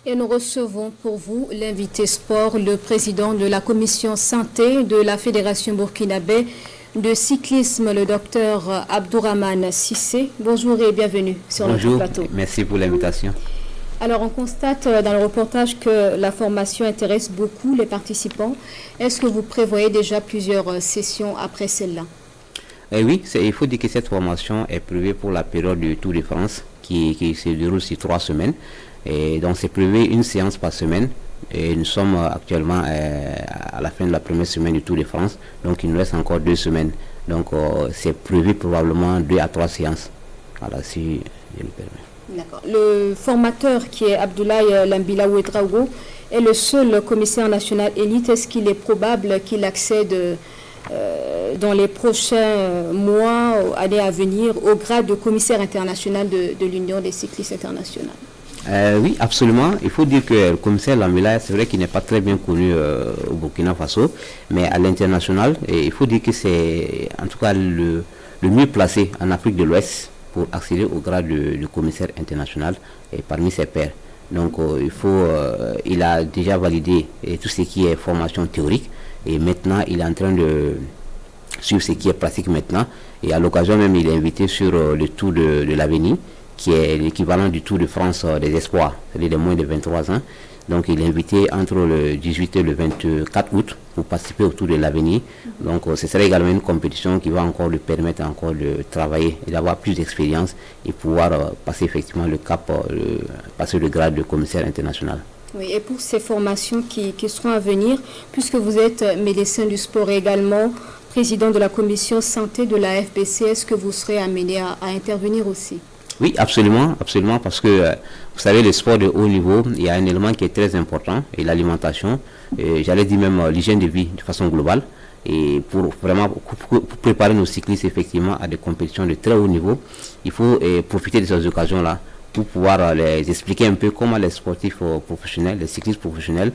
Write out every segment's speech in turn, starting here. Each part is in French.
Et nous recevons pour vous l'invité sport, le président de la commission santé de la Fédération burkinabé de cyclisme, le docteur Abdourahmane Cissé. Bonjour et bienvenue sur notre plateau. Merci pour l'invitation. Alors, on constate dans le reportage que la formation intéresse beaucoup les participants. Est-ce que vous prévoyez déjà plusieurs sessions après celle-là? Oui, il faut dire que cette formation est prévue pour la période du Tour de France qui se déroule sur 3 semaines. Et donc, c'est prévu une séance par semaine. Et nous sommes actuellement à la fin de la première semaine du Tour de France. Donc, il nous reste encore 2 semaines. Donc, c'est prévu probablement 2 à 3 séances. Voilà, si je me permets. D'accord. Le formateur qui est Abdoulaye Lambila Ouedraogo est le seul commissaire national élite. Est-ce qu'il est probable qu'il accède dans les prochains mois, années à venir, au grade de commissaire international de l'Union des cyclistes internationales? Oui, absolument. Il faut dire que le commissaire Lambila, c'est vrai qu'il n'est pas très bien connu au Burkina Faso, mais à l'international, il faut dire que c'est en tout cas le mieux placé en Afrique de l'Ouest pour accéder au grade de commissaire international et parmi ses pairs. Donc il a déjà validé tout ce qui est formation théorique et maintenant il est en train de suivre ce qui est pratique maintenant. Et à l'occasion même, il est invité sur le Tour de l'Avenir, qui est l'équivalent du Tour de France des espoirs, c'est-à-dire des moins de 23 ans. Donc il est invité entre le 18 et le 24 août pour participer au Tour de l'Avenir. Donc ce serait également une compétition qui va encore lui permettre encore de travailler et d'avoir plus d'expérience et pouvoir passer effectivement le cap, passer le grade de commissaire international. Oui, et pour ces formations qui seront à venir, puisque vous êtes médecin du sport et également président de la commission santé de la FBC, est-ce que vous serez amené à intervenir aussi? Oui, absolument, absolument, parce que vous savez, le sport de haut niveau, il y a un élément qui est très important, et l'alimentation, j'allais dire même l'hygiène de vie de façon globale, et pour vraiment pour préparer nos cyclistes effectivement à des compétitions de très haut niveau, il faut profiter de ces occasions-là pour pouvoir les expliquer un peu comment les sportifs professionnels, les cyclistes professionnels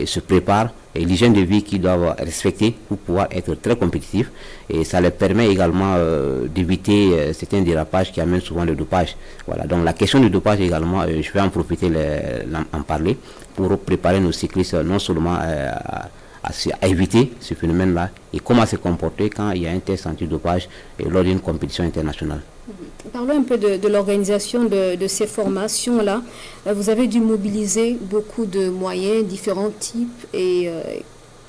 se préparent et l'hygiène de vie qu'ils doivent respecter pour pouvoir être très compétitifs. Et ça leur permet également d'éviter certains dérapages qui amènent souvent le dopage. Voilà, donc la question du dopage également, je vais en profiter, en parler, pour préparer nos cyclistes non seulement à éviter ce phénomène-là et comment se comporter quand il y a un test antidopage lors d'une compétition internationale. Parlons un peu de l'organisation de ces formations-là. Vous avez dû mobiliser beaucoup de moyens, différents types. Et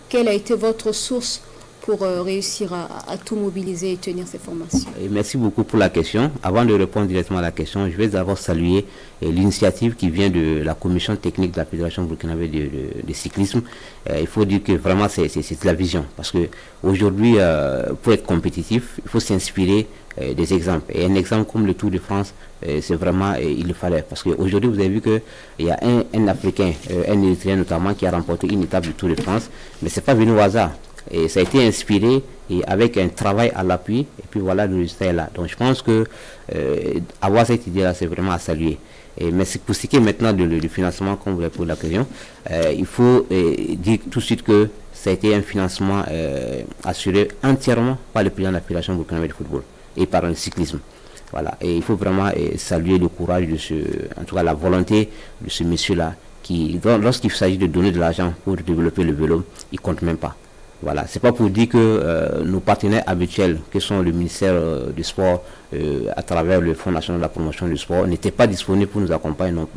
quelle a été votre source pour réussir à tout mobiliser et tenir ces formations? Et merci beaucoup pour la question. Avant de répondre directement à la question, je vais d'abord saluer l'initiative qui vient de la commission technique de la Fédération burkinabé de cyclisme. Il faut dire que vraiment c'est la vision. Parce qu'aujourd'hui, pour être compétitif, il faut s'inspirer des exemples. Et un exemple comme le Tour de France, c'est vraiment, il le fallait. Parce qu'aujourd'hui, vous avez vu qu'il y a un Africain, un Érythréen notamment, qui a remporté une étape du Tour de France. Mais ce n'est pas venu au hasard. Et ça a été inspiré et avec un travail à l'appui. Et puis voilà, le résultat est là. Donc je pense que avoir cette idée-là, c'est vraiment à saluer. Mais pour ce qui est maintenant du financement, comme vous l'avez posé la question, il faut dire tout de suite que ça a été un financement assuré entièrement par le président de la Fédération burkinabé de football et par le cyclisme. Voilà. Et il faut vraiment saluer le courage en tout cas la volonté de ce monsieur-là qui, lorsqu'il s'agit de donner de l'argent pour développer le vélo, il ne compte même pas. Voilà, c'est pas pour dire que nos partenaires habituels, que sont le ministère du Sport, à travers le Fonds national de la promotion du sport, n'étaient pas disponibles pour nous accompagner. Non,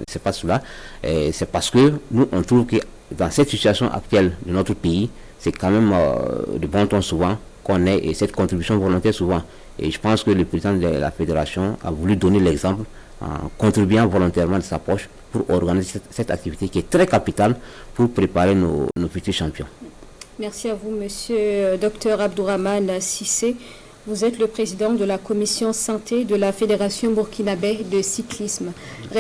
c'est pas cela. C'est parce que nous, on trouve que dans cette situation actuelle de notre pays, c'est quand même de bon ton souvent qu'on ait cette contribution volontaire souvent. Et je pense que le président de la fédération a voulu donner l'exemple en contribuant volontairement de sa poche pour organiser cette activité qui est très capitale pour préparer nos futurs champions. Merci à vous, monsieur Dr Abdourahmane Cissé. Vous êtes le président de la commission santé de la Fédération burkinabé de cyclisme.